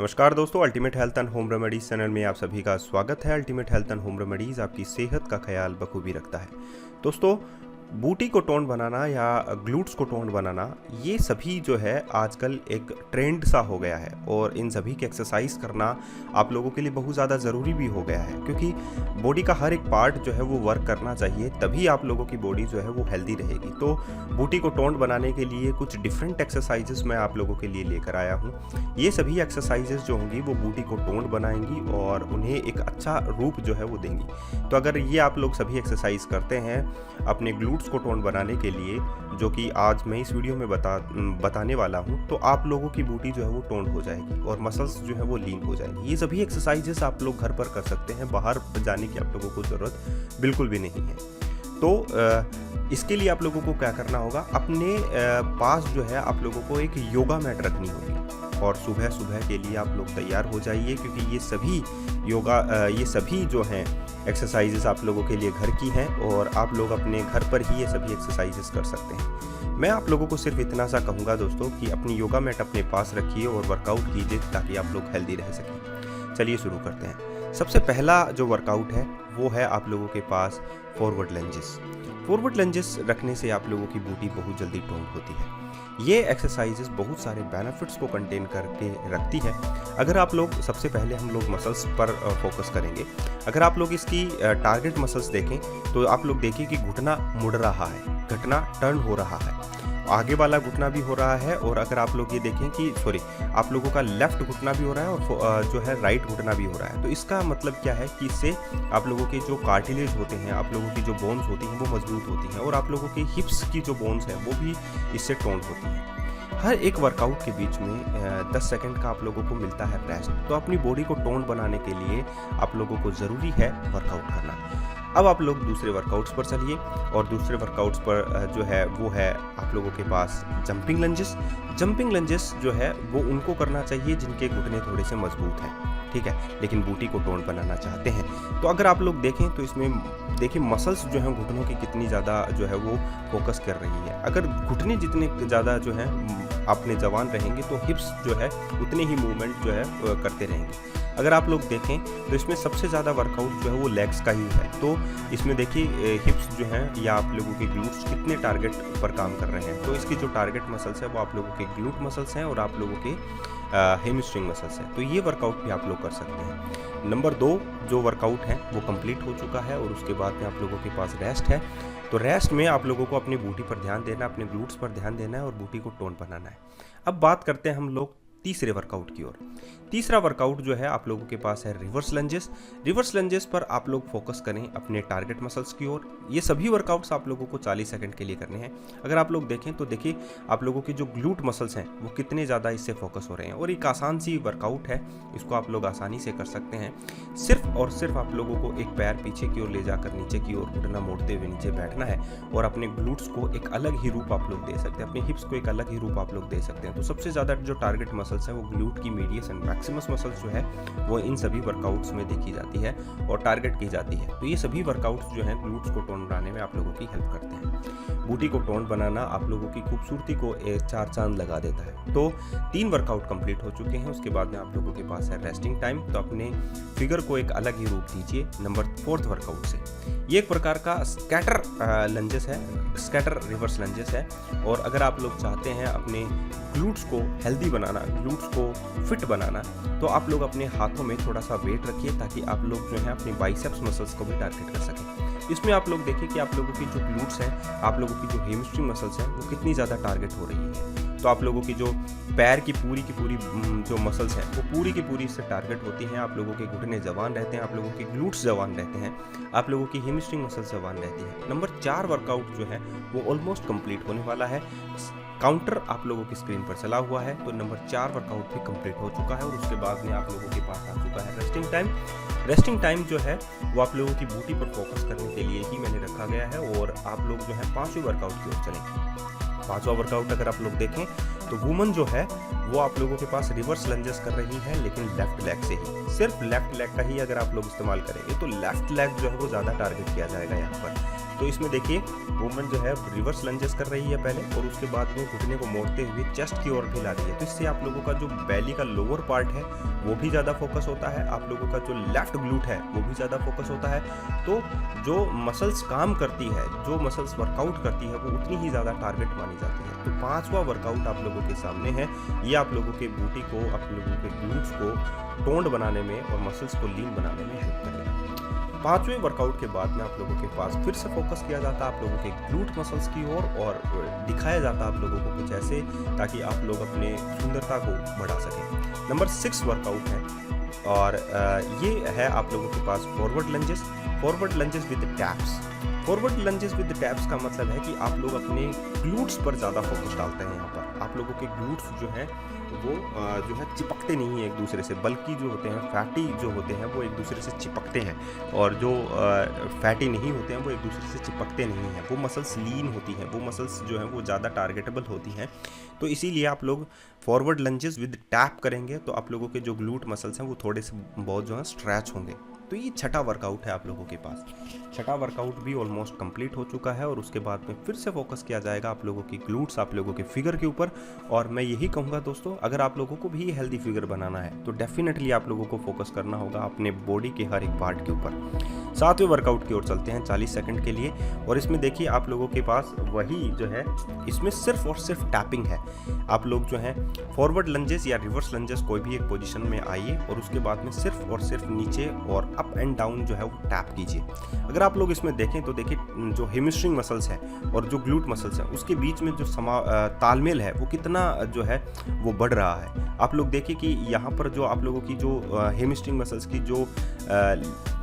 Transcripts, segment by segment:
नमस्कार दोस्तों, ultimate health and home remedies channel में आप सभी का स्वागत है। Ultimate health and home remedies आपकी सेहत का ख्याल बखूबी रखता है। दोस्तों, बूटी को टोन बनाना या ग्लूट्स को टोन बनाना, ये सभी जो है आजकल एक ट्रेंड सा हो गया है और इन सभी की एक्सरसाइज करना आप लोगों के लिए बहुत ज़्यादा ज़रूरी भी हो गया है, क्योंकि बॉडी का हर एक पार्ट जो है वो वर्क करना चाहिए, तभी आप लोगों की बॉडी जो है वो हेल्दी रहेगी। तो बूटी को टोन बनाने के लिए कुछ डिफरेंट एक्सरसाइजेस मैं आप लोगों के लिए लेकर आया हूँ। ये सभी एक्सरसाइजेस जो होंगी वो बूटी को टोन बनाएंगी और उन्हें एक अच्छा रूप जो है वो देंगी। तो अगर ये आप लोग सभी एक्सरसाइज करते हैं अपने ग्लूट्स को टोन बनाने के लिए, जो कि आज मैं इस वीडियो में बताने वाला हूं, तो आप लोगों की बॉडी जो है वो टोन हो जाएगी और मसल्स जो है वो लीन हो जाएंगी। ये सभी एक्सरसाइजेस आप लोग घर पर कर सकते हैं, बाहर जाने की आप लोगों को ज़रूरत बिल्कुल भी नहीं है। तो इसके लिए आप लोगों को क्या करना होगा, अपने पास जो है आप लोगों को एक योगा मैट रखनी होगी और सुबह सुबह के लिए आप लोग तैयार हो जाइए, क्योंकि ये सभी जो हैं एक्सरसाइजेस आप लोगों के लिए घर की हैं और आप लोग अपने घर पर ही ये सभी एक्सरसाइजेस कर सकते हैं। मैं आप लोगों को सिर्फ इतना सा कहूँगा दोस्तों कि अपनी योगा मैट अपने पास रखिए और वर्कआउट कीजिए ताकि आप लोग हेल्दी रह सकें। चलिए शुरू करते हैं। सबसे पहला जो वर्कआउट है वो है आप लोगों के पास फॉरवर्ड लंजेस। फॉरवर्ड लंजेस रखने से आप लोगों की बॉडी बहुत जल्दी टोन होती है। ये एक्सरसाइजेस बहुत सारे बेनिफिट्स को कंटेन करके रखती है। अगर आप लोग, सबसे पहले हम लोग मसल्स पर फोकस करेंगे। अगर आप लोग इसकी टारगेट मसल्स देखें तो आप लोग देखिए कि घुटना मुड़ रहा है, घुटना टर्न हो रहा है, आगे वाला घुटना भी हो रहा है, और अगर आप लोग ये देखें कि आप लोगों का लेफ्ट घुटना भी हो रहा है और जो है राइट घुटना भी हो रहा है। तो इसका मतलब क्या है कि इससे आप लोगों के जो कार्टिलेज होते हैं, आप लोगों की जो बोन्स होती हैं वो मजबूत होती हैं और आप लोगों के हिप्स की जो बोन्स हैं वो भी इससे टोन होती हैं। हर एक वर्कआउट के बीच में 10 सेकंड का आप लोगों को मिलता है रेस्ट। तो अपनी बॉडी को टोन बनाने के लिए आप लोगों को ज़रूरी है वर्कआउट करना। अब आप लोग दूसरे वर्कआउट्स पर चलिए, और दूसरे वर्कआउट्स पर जो है वो है आप लोगों के पास जंपिंग लंजेस। जंपिंग लंजेस जो है वो उनको करना चाहिए जिनके घुटने थोड़े से मजबूत हैं, ठीक है, लेकिन बूटी को टोन बनाना चाहते हैं। तो अगर आप लोग देखें तो इसमें देखिए मसल्स जो हैं घुटनों की कितनी ज़्यादा जो है वो फोकस कर रही है। अगर घुटने जितने ज़्यादा जो हैं अपने जवान रहेंगे तो हिप्स जो है उतने ही मूवमेंट जो है करते रहेंगे। अगर आप लोग देखें तो इसमें सबसे ज़्यादा वर्कआउट जो है वो लेग्स का ही है। तो इसमें देखिए हिप्स जो हैं या आप लोगों के ग्लूट्स कितने टारगेट पर काम कर रहे हैं। तो इसकी जो टारगेट मसल्स है वो आप लोगों के ग्लूट मसल्स हैं और आप लोगों के हैमस्ट्रिंग मसल्स हैं। तो ये वर्कआउट भी आप लोग कर सकते हैं। नंबर 2 जो वर्कआउट है वो कंप्लीट हो चुका है और उसके बाद में आप लोगों के पास रेस्ट है। तो रेस्ट में आप लोगों को अपनी बूटी पर ध्यान देना, अपने ग्लूट्स पर ध्यान देना है और बूटी को टोन बनाना है। अब बात करते हैं हम लोग तीसरे वर्कआउट की ओर। तीसरा वर्कआउट जो है आप लोगों के पास है रिवर्स लंजेस। रिवर्स लंजेस पर आप लोग फोकस करें अपने टारगेट मसल्स की ओर। ये सभी वर्कआउट्स आप लोगों को 40 सेकंड के लिए करने हैं। अगर आप लोग देखें तो देखिए आप लोगों के जो ग्लूट मसल्स हैं वो कितने ज़्यादा इससे फोकस हो रहे हैं, और एक आसान सी वर्कआउट है, इसको आप लोग आसानी से कर सकते हैं। सिर्फ और सिर्फ आप लोगों को एक पैर पीछे की ओर ले जाकर नीचे की ओर घुटना मोड़ते हुए नीचे बैठना है और अपने ग्लूट्स को एक अलग ही रूप आप लोग दे सकते हैं, अपने हिप्स को एक अलग ही रूप आप लोग दे सकते हैं। तो सबसे ज़्यादा जो टारगेट मसल्स हैं वो ग्लूट की मीडियस एंड मैक्सिमस मसल्स जो है वो इन सभी वर्कआउट्स में देखी जाती है और टारगेट की जाती है। तो ये सभी वर्कआउट्स जो हैं ग्लूट्स को टोन बनाने में आप लोगों की हेल्प करते हैं। बूटी को टोन बनाना आप लोगों की खूबसूरती को 4 चांद लगा देता है। तो 3 वर्कआउट कंप्लीट हो चुके हैं। उसके बाद में आप लोगों के पास है रेस्टिंग टाइम। तो अपने फिगर को एक अलग ही रूप दीजिए नंबर 4th वर्कआउट से। ये एक प्रकार का स्कैटर लंजेस है, स्कैटर रिवर्स लंजेस है। और अगर आप लोग चाहते हैं अपने ग्लूट्स को हेल्दी बनाना, ग्लूट्स को फिट बनाना, तो आप लोग अपने हाथों में थोड़ा सा वेट रखिए ताकि आप लोग जो है अपनी बाइसेप्स मसल्स को भी टारगेट कर सकें। इसमें आप लोग देखिए कि आप लोगों की जो ग्लूट्स हैं, आप लोगों की जो हैमस्ट्रिंग मसल्स हैं वो कितनी ज़्यादा टारगेट हो रही है। तो आप लोगों की जो पैर की पूरी जो मसल्स हैं वो पूरी की पूरी इससे टारगेट होती हैं। आप लोगों के घुटने जवान रहते हैं, आप लोगों के ग्लूट्स जवान रहते हैं, आप लोगों की हैमस्ट्रिंग मसल्स जवान रहती हैं। नंबर 4 वर्कआउट जो है वो ऑलमोस्ट कंप्लीट होने वाला है। काउंटर आप लोगों की स्क्रीन पर चला हुआ है। तो नंबर 4 वर्कआउट भी कंप्लीट हो चुका है और उसके बाद में आप लोगों के पास आ चुका है रेस्टिंग टाइम। रेस्टिंग टाइम जो है वो आप लोगों की बूटी पर फोकस करने के लिए ही मैंने रखा गया है और आप लोग जो है 5वें वर्कआउट की ओर चलेंगे। 5वां वर्कआउट अगर आप लोग देखें तो वुमन जो है वो आप लोगों के पास रिवर्स लंजेस कर रही है, लेकिन लेफ्ट लेग से ही, सिर्फ लेफ्ट लेग का ही अगर आप लोग इस्तेमाल करेंगे तो लेफ्ट लेग जो है वो ज़्यादा टारगेट किया जाएगा यहाँ पर। तो इसमें देखिए वुमन जो है रिवर्स लंजेस कर रही है पहले, और उसके बाद में घुटने को मोड़ते हुए चेस्ट की ओर भी ला रही है। तो इससे आप लोगों का जो बैली का लोअर पार्ट है वो भी ज़्यादा फोकस होता है, आप लोगों का जो लेफ्ट ग्लूट है वो भी ज़्यादा फोकस होता है। तो जो मसल्स काम करती है, जो मसल्स वर्कआउट करती है, वो उतनी ही ज़्यादा टारगेट मानी जाती है। तो 5वां वर्कआउट आप लोगों के सामने है। ये आप लोगों के बूटी को, आप लोगों के ग्लूट्स को टोन्ड बनाने में और मसल्स को लीन बनाने में हेल्प करेगा। 5वें वर्कआउट के बाद में आप लोगों के पास फिर से फोकस किया जाता है आप लोगों के ग्लूट मसल्स की ओर, और दिखाया जाता है आप लोगों को कुछ ऐसे, ताकि आप लोग अपने सुंदरता को बढ़ा सकें। नंबर 6 वर्कआउट है, और ये है आप लोगों के पास forward lunges. Forward lunges with taps. Forward lunges with taps का मतलब है कि आप लोग अपने ग्लूट्स पर ज़्यादा फोकस डालते हैं। यहाँ पर आप लोगों के ग्लूट्स जो हैं वो जो है चिपकते नहीं हैं एक दूसरे से, बल्कि जो होते हैं फैटी जो होते हैं वो एक दूसरे से चिपकते हैं, और जो फैटी नहीं होते हैं वो एक दूसरे से चिपकते नहीं हैं। वो मसल्स लीन होती हैं, वो मसल्स जो हैं वो ज़्यादा टारगेटेबल होती हैं। तो इसीलिए आप लोग फॉरवर्ड लंजेस विद टैप करेंगे तो आप लोगों के जो ग्लूट मसल्स हैं वो थोड़े से बहुत जो है स्ट्रेच होंगे। तो ये छठा वर्कआउट है आप लोगों के पास। छठा वर्कआउट भी ऑलमोस्ट कंप्लीट हो चुका है, और उसके बाद में फिर से फोकस किया जाएगा आप लोगों की ग्लूट्स, आप लोगों के फिगर के ऊपर। और मैं यही कहूँगा दोस्तों, अगर आप लोगों को भी हेल्दी फिगर बनाना है तो डेफिनेटली आप लोगों को फोकस करना होगा अपने बॉडी के हर एक पार्ट के ऊपर। 7वें वर्कआउट की ओर चलते हैं 40 सेकंड के लिए, और इसमें देखिए आप लोगों के पास वही जो है, इसमें सिर्फ और सिर्फ टैपिंग है। आप लोग जो है फॉरवर्ड लंजेस या रिवर्स लंजेस कोई भी एक पोजीशन में आइए, और उसके बाद में सिर्फ और सिर्फ नीचे और अप एंड डाउन जो है वो टैप कीजिए। अगर आप लोग इसमें देखें तो देखिए जो हेमस्ट्रिंग मसल्स है और जो ग्लूट मसल्स है उसके बीच में जो तालमेल है वो कितना जो है वो बढ़ रहा है। आप लोग देखिए कि यहाँ पर जो आप लोगों की जो हेमस्ट्रिंग मसल्स की जो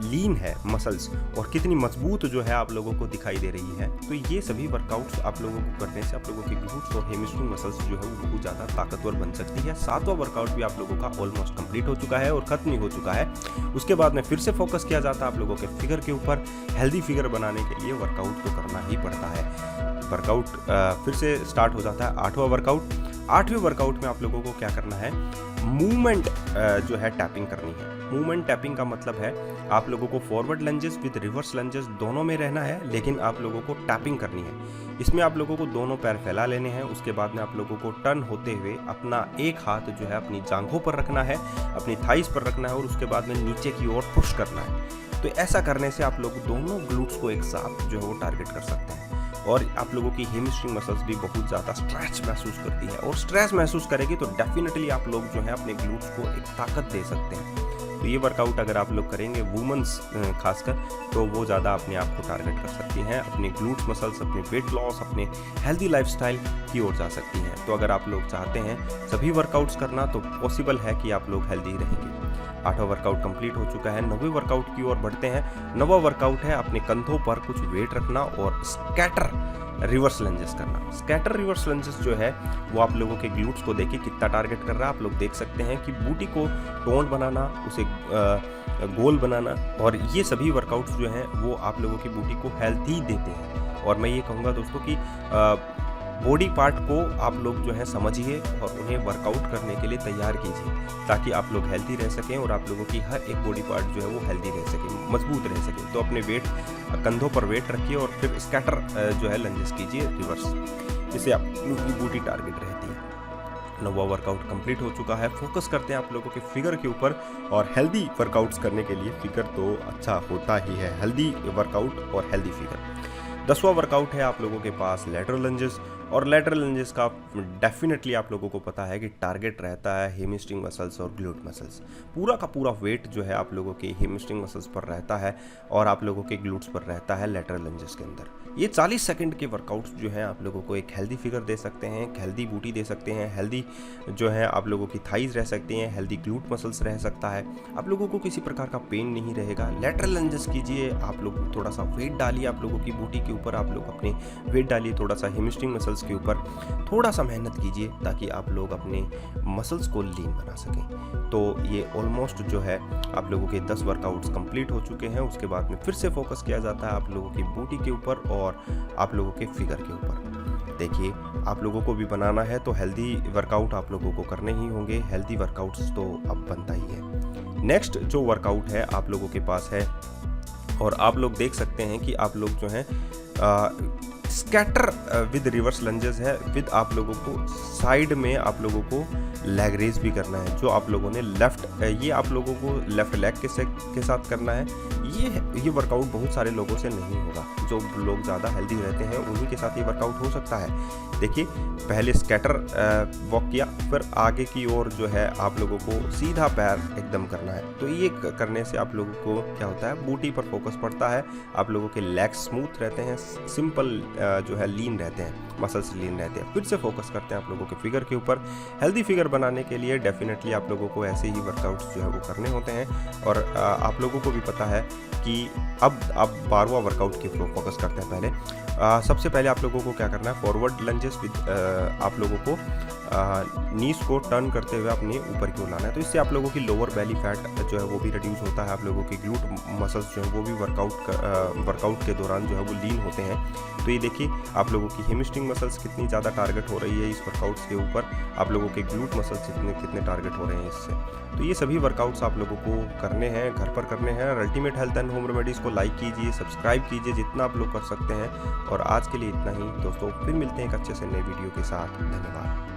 लीन है मसल्स, और कितनी मजबूत जो है आप लोगों को दिखाई दे रही है। तो ये सभी वर्कआउट्स आप लोगों को करने से आप लोगों की ग्लूट्स और हेमस्ट्रिंग मसल्स जो है वो बहुत ज़्यादा ताकतवर बन सकती है। 7वां वर्कआउट भी आप लोगों का ऑलमोस्ट कंप्लीट हो चुका है और ख़त्म ही हो चुका है। उसके बाद में फिर से फोकस किया जाता है आप लोगों के फिगर के ऊपर। हेल्दी फिगर बनाने के लिए वर्कआउट तो करना ही पड़ता है। वर्कआउट फिर से स्टार्ट हो जाता है 8वां वर्कआउट। 8वें वर्कआउट में आप लोगों को क्या करना है, मूवमेंट जो है टैपिंग करनी है। मूवमेंट टैपिंग का मतलब है आप लोगों को forward lunges with reverse lunges दोनों में रहना है, लेकिन आप लोगों को टैपिंग करनी है। इसमें आप लोगों को दोनों पैर फैला लेने हैं। उसके बाद में आप लोगों को टर्न होते हुए अपना एक हाथ जो है अपनी जांघों पर रखना है, अपनी थाइस पर रखना है, और उसके बाद में नीचे की ओर पुश करना है। तो ऐसा करने से आप लोग दोनों ग्लूट्स को एक साथ जो है वो टारगेट कर सकते हैं, और आप लोगों की हेमस्ट्रिंग मसल्स भी बहुत ज़्यादा स्ट्रेच महसूस करती है, और स्ट्रेच महसूस करेगी तो डेफिनेटली आप लोग जो है अपने ग्लूट्स को एक ताकत दे सकते हैं। तो ये वर्कआउट अगर आप लोग करेंगे वुमेन्स खासकर, तो वो ज़्यादा अपने आप को टारगेट कर सकती हैं, अपने ग्लूट्स मसल्स, अपने वेट लॉस, अपने हेल्दी लाइफस्टाइल की ओर जा सकती हैं। तो अगर आप लोग चाहते हैं सभी वर्कआउट्स करना तो पॉसिबल है कि आप लोग हेल्दी रहेंगे। 8वां वर्कआउट कंप्लीट हो चुका है। 9वें वर्कआउट की ओर बढ़ते हैं। 9वां वर्कआउट है अपने कंधों पर कुछ वेट रखना और स्कैटर रिवर्स लंजेस करना। स्कैटर रिवर्स लंजेस जो है वो आप लोगों के ग्लूट्स को देखिए कितना टारगेट कर रहा है। आप लोग देख सकते हैं कि बूटी को टोन बनाना, उसे गोल बनाना, और ये सभी वर्कआउट्स जो हैं वो आप लोगों की बूटी को हेल्थ ही देते हैं। और मैं ये कहूँगा दोस्तों कि बॉडी पार्ट को आप लोग जो है समझिए और उन्हें वर्कआउट करने के लिए तैयार कीजिए, ताकि आप लोग हेल्दी रह सकें और आप लोगों की हर एक बॉडी पार्ट जो है वो हेल्दी रह सके, मजबूत रह सके। तो अपने वेट कंधों पर वेट रखिए और फिर स्कैटर जो है लंजेस कीजिए रिवर्स, जिससे आप लोग की बॉडी टारगेट रहती है। 9वां वर्कआउट कंप्लीट हो चुका है। फोकस करते हैं आप लोगों के फिगर के ऊपर, और हेल्दी वर्कआउट्स करने के लिए फिगर तो अच्छा होता ही है, हेल्दी वर्कआउट और हेल्दी फिगर। 10वां वर्कआउट है आप लोगों के पास लैटरल लंजेस, और लैटरल लंजेस का डेफिनेटली आप लोगों को पता है कि टारगेट रहता है हेमस्ट्रिंग मसल्स और ग्लूट मसल्स। पूरा का पूरा वेट जो है आप लोगों के हेमस्ट्रिंग मसल्स पर रहता है और आप लोगों के ग्लूट्स पर रहता है लैटरल लंजेस के अंदर। ये 40 सेकंड के वर्कआउट्स जो हैं आप लोगों को एक हेल्दी फिगर दे सकते हैं, एक हेल्दी बूटी दे सकते हैं, हेल्दी जो है आप लोगों की थाइज रह सकती हैं, हेल्दी ग्लूट मसल्स रह सकता है, आप लोगों को किसी प्रकार का पेन नहीं रहेगा। लैटरल लंजेस कीजिए, आप लोग थोड़ा सा वेट डालिए आप लोगों की बूटी के ऊपर, आप लोग अपने वेट डालिए थोड़ा सा हेमस्ट्रिंग मसल्स के ऊपर, थोड़ा सा मेहनत कीजिए ताकि आप लोग अपने मसल्स को लीन बना सकें। तो ये ऑलमोस्ट जो है आप लोगों के 10 वर्कआउट्स कंप्लीट हो चुके हैं। उसके बाद में फिर से फोकस किया जाता है आप लोगों की बूटी के ऊपर और आप लोगों के फिगर के ऊपर। देखिए आप लोगों को भी बनाना है तो हेल्दी वर्कआउट आप लोगों को करने ही होंगे, हेल्दी वर्कआउट्स तो अब बनता ही है। नेक्स्ट जो वर्कआउट है आप लोगों के पास है, और आप लोग देख सकते हैं कि आप लोग जो हैं स्कैटर विद रिवर्स लंजेस है, विद आप लोगों को साइड में आप लोगों को लेग रेज भी करना है। जो आप लोगों ने ये आप लोगों को लेफ्ट लेग के साथ करना है। ये वर्कआउट बहुत सारे लोगों से नहीं होगा। जो लोग ज़्यादा हेल्दी रहते हैं उन्हीं के साथ ये वर्कआउट हो सकता है। देखिए, पहले स्कैटर वॉक किया, फिर आगे की ओर जो है आप लोगों को सीधा पैर एकदम करना है। तो ये करने से आप लोगों को क्या होता है, बूटी पर फोकस पड़ता है, आप लोगों के लेग्स स्मूथ रहते हैं, सिंपल जो है लीन रहते हैं, मसल्स लीन रहते हैं। फिर से फोकस करते हैं आप लोगों के फिगर के ऊपर। हेल्दी फिगर बनाने के लिए डेफिनेटली आप लोगों को ऐसे ही वर्कआउट्स जो है वो करने होते हैं। और आप लोगों को भी पता है कि अब आप 12वां वर्कआउट की फोकस करते हैं। पहले सबसे पहले आप लोगों को क्या करना है, फॉरवर्ड लंजेस विद आप लोगों को नीज को टर्न करते हुए अपने ऊपर की ओर लाना है। तो इससे आप लोगों की लोअर बेली फैट जो है वो भी रिड्यूस होता है। आप लोगों की ग्लूट मसल्स जो है वो भी वर्कआउट के दौरान जो है वो लीन होते हैं। तो ये देखिए, आप लोगों की हेमस्ट्रिंग मसल्स कितनी ज़्यादा टारगेट हो रही है इस वर्कआउट्स के ऊपर, आप लोगों के ग्लूट मसल्स कितने टारगेट हो रहे हैं इससे। तो ये सभी वर्कआउट्स आप लोगों को करने हैं, घर पर करने हैं। और ultimate health and home remedies को लाइक कीजिए, सब्सक्राइब कीजिए जितना आप लोग कर सकते हैं। और आज के लिए इतना ही दोस्तों, फिर मिलते हैं एक अच्छे से नए वीडियो के साथ। धन्यवाद।